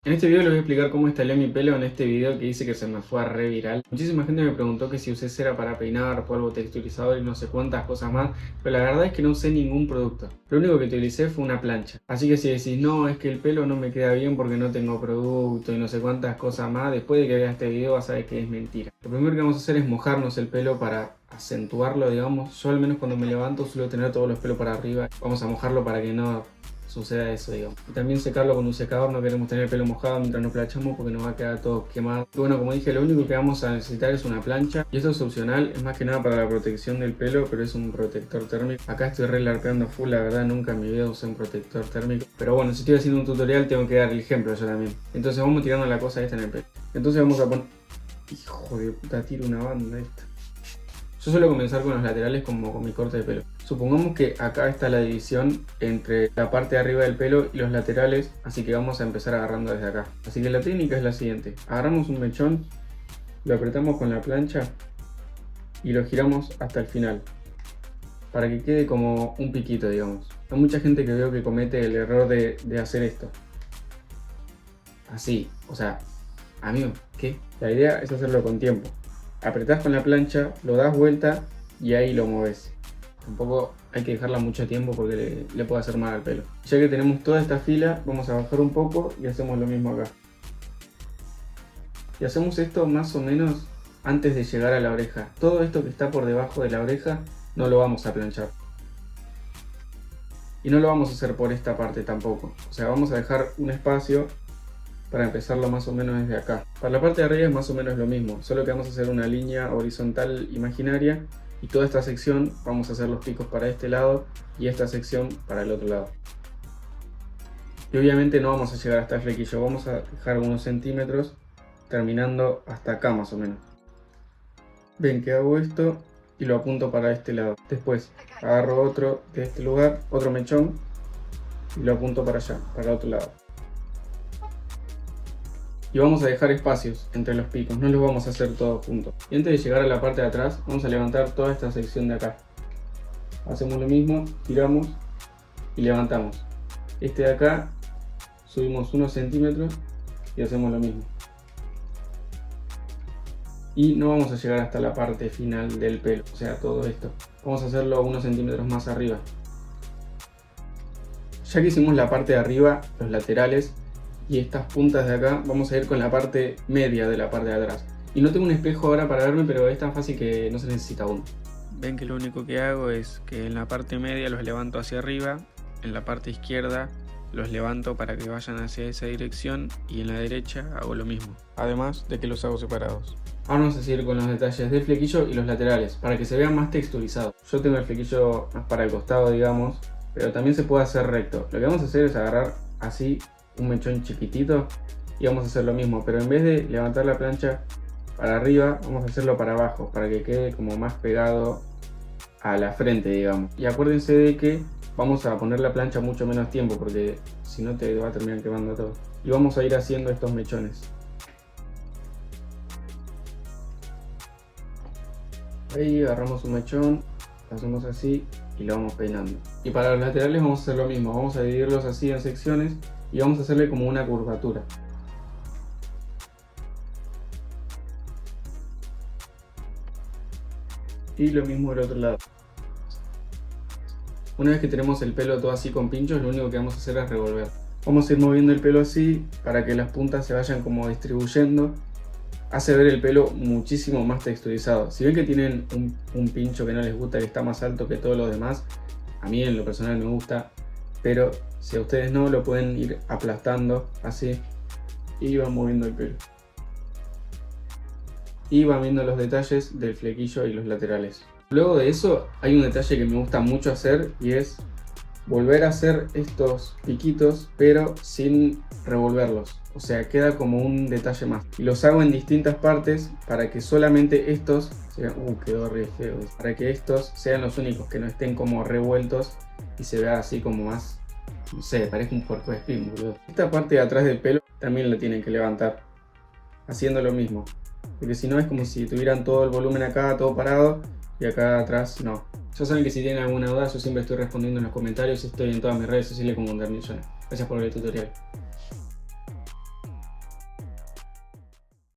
En este video les voy a explicar cómo instalé mi pelo en este video que dice que se me fue a re viral. Muchísima gente me preguntó que si usé cera para peinar, polvo texturizador y no sé cuántas cosas más, pero la verdad es que no usé ningún producto. Lo único que utilicé fue una plancha. Así que si decís, no, es que el pelo no me queda bien porque no tengo producto y no sé cuántas cosas más, después de que veas este video vas a ver que es mentira. Lo primero que vamos a hacer es mojarnos el pelo para acentuarlo, digamos. Yo al menos cuando me levanto suelo tener todos los pelos para arriba. Vamos a mojarlo para que no suceda eso, digamos. Y también secarlo con un secador, no queremos tener el pelo mojado mientras nos planchamos porque nos va a quedar todo quemado. Y bueno, como dije, lo único que vamos a necesitar es una plancha. Y esto es opcional, es más que nada para la protección del pelo, pero es un protector térmico. Acá estoy re larpeando full, la verdad nunca en mi vida usé un protector térmico. Pero bueno, si estoy haciendo un tutorial tengo que dar el ejemplo yo también. Entonces vamos tirando la cosa esta en el pelo. Entonces vamos a poner... Hijo de puta, tiro una banda esta. Yo suelo comenzar con los laterales como con mi corte de pelo. Supongamos que acá está la división entre la parte de arriba del pelo y los laterales, así que vamos a empezar agarrando desde acá. Así que la técnica es la siguiente. Agarramos un mechón, lo apretamos con la plancha y lo giramos hasta el final, para que quede como un piquito, digamos. Hay mucha gente que veo que comete el error de hacer esto. Así, o sea, amigo, ¿qué? La idea es hacerlo con tiempo. Apretás con la plancha, lo das vuelta y ahí lo mueves. Tampoco hay que dejarla mucho tiempo porque le puede hacer mal al pelo. Ya que tenemos toda esta fila, vamos a bajar un poco y hacemos lo mismo acá. Y hacemos esto más o menos antes de llegar a la oreja. Todo esto que está por debajo de la oreja no lo vamos a planchar. Y no lo vamos a hacer por esta parte tampoco. O sea, vamos a dejar un espacio para empezarlo más o menos desde acá. Para la parte de arriba es más o menos lo mismo, solo que vamos a hacer una línea horizontal imaginaria y toda esta sección vamos a hacer los picos para este lado y esta sección para el otro lado. Y obviamente no vamos a llegar hasta el flequillo, vamos a dejar unos centímetros terminando hasta acá más o menos. Ven que hago esto y lo apunto para este lado. Después agarro otro de este lugar, otro mechón y lo apunto para allá, para el otro lado. Y vamos a dejar espacios entre los picos, no los vamos a hacer todos juntos. Y antes de llegar a la parte de atrás, vamos a levantar toda esta sección de acá. Hacemos lo mismo, tiramos y levantamos. Este de acá, subimos unos centímetros y hacemos lo mismo. Y no vamos a llegar hasta la parte final del pelo, o sea, todo esto. Vamos a hacerlo unos centímetros más arriba. Ya que hicimos la parte de arriba, los laterales, y estas puntas de acá, vamos a ir con la parte media de la parte de atrás. Y no tengo un espejo ahora para verme, pero es tan fácil que no se necesita uno. Ven que lo único que hago es que en la parte media los levanto hacia arriba, en la parte izquierda los levanto para que vayan hacia esa dirección y en la derecha hago lo mismo. Además de que los hago separados. Ahora vamos a seguir con los detalles del flequillo y los laterales, para que se vean más texturizados. Yo tengo el flequillo más para el costado, digamos, pero también se puede hacer recto. Lo que vamos a hacer es agarrar así un mechón chiquitito y vamos a hacer lo mismo, pero en vez de levantar la plancha para arriba vamos a hacerlo para abajo para que quede como más pegado a la frente, digamos. Y acuérdense de que vamos a poner la plancha mucho menos tiempo porque si no te va a terminar quemando todo. Y vamos a ir haciendo estos mechones. Ahí agarramos un mechón, lo hacemos así y lo vamos peinando. Y para los laterales vamos a hacer lo mismo, vamos a dividirlos así en secciones y vamos a hacerle como una curvatura. Y lo mismo del otro lado. Una vez que tenemos el pelo todo así con pinchos, lo único que vamos a hacer es revolver. Vamos a ir moviendo el pelo así para que las puntas se vayan como distribuyendo. Hace ver el pelo muchísimo más texturizado. Si ven que tienen un pincho que no les gusta, que está más alto que todos los demás, a mí en lo personal me gusta, pero si a ustedes no, lo pueden ir aplastando así y van moviendo el pelo. Y van viendo los detalles del flequillo y los laterales. Luego de eso hay un detalle que me gusta mucho hacer y es volver a hacer estos piquitos pero sin revolverlos. O sea, queda como un detalle más. Y los hago en distintas partes para que solamente estos sean... quedó re feo. Para que estos sean los únicos que no estén como revueltos y se vea así como más... No sé, parece un puerco de espín, boludo. Esta parte de atrás del pelo también la tienen que levantar, haciendo lo mismo. Porque si no es como si tuvieran todo el volumen acá, todo parado, y acá atrás no. Ya saben que si tienen alguna duda, yo siempre estoy respondiendo en los comentarios y estoy en todas mis redes sociales como Undermillones. Gracias por ver el tutorial.